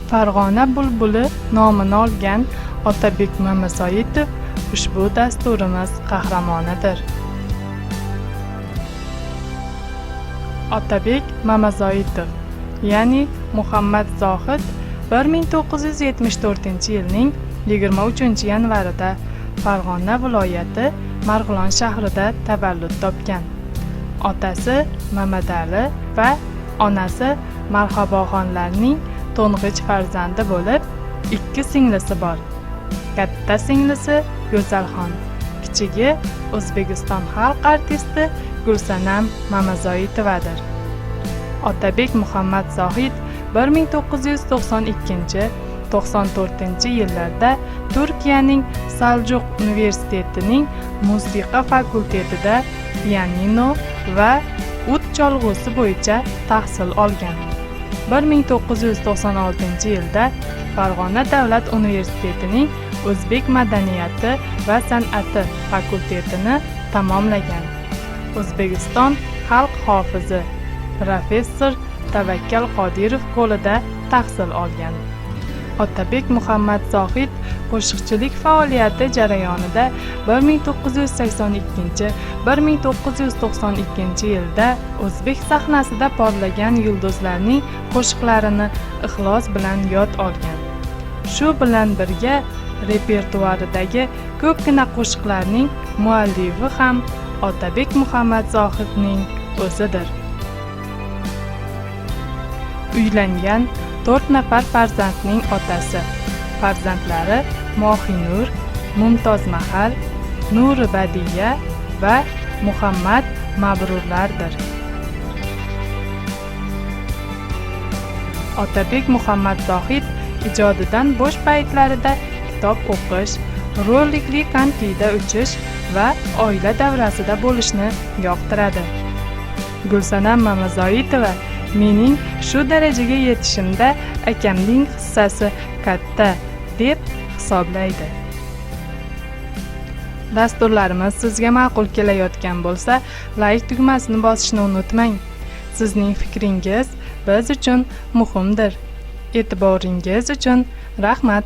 Farg'ona bulbuli nomini olgan Otabek Mamazoitov ushbu dasturimiz qahramonidir. Otabek Mamazoitov, ya'ni Muhammad Zohid 1974-yilning 23-yanvarida Farg'ona viloyati Marg'ilon shahrida tavallud topgan. Otasi Mamadali va onasi Marhaboxonlarning to'ng'ich farzandi bo'lib, 2 singlisi bor. Katta singlisi Go'zalxon, kichigi O'zbekiston xalq artisti Gulsanam Mamazoitovadir. Otabek Muhammad Zohid 1992-94-yillarda Turkiyaning Saljuq universitetining musiqa fakultetida pianino va ud cholg'usi bo'yicha tahsil olgan. 1996-yilda Farg'ona davlat universitetining O'zbek madaniyati va san'ati fakultetini tamomlagan. O'zbekiston xalq hofizi professor Tavakkal Qodirov qo'lida tahsil olgan. Otabek Muhammad Zohid qo'shiqchilik faoliyati jarayonida 1982-1992 yilda o'zbek sahnasida porlagan yulduzlarning qo'shiqlarini ixlos bilan yod olgan. Shu bilan birga repertuaridagi ko'pgina qo'shiqlarning muallifi ham Otabek Muhammad Zohidning o'zidir. Uylangan 4 nafar farzandning otasi. Farzandlari Mohinur, Mumtoz Mahal, Nuri Badiya va Muhammad Mabrurlardir. Otabek Muhammad Zohid ijodidan bo'sh paytlarida kitob o'qish, rolikli konkida uchish va oila davrasida bo'lishni yoqtiradi. Gulsanam Mamazoitova mening shu darajaga yetishimda akamning hissasi katta deb hisoblaydi. Dasturlarimiz sizga ma'qul kelayotgan bo'lsa, like tugmasini bosishni unutmang. Sizning fikringiz biz uchun muhimdir. E'tiboringiz uchun rahmat.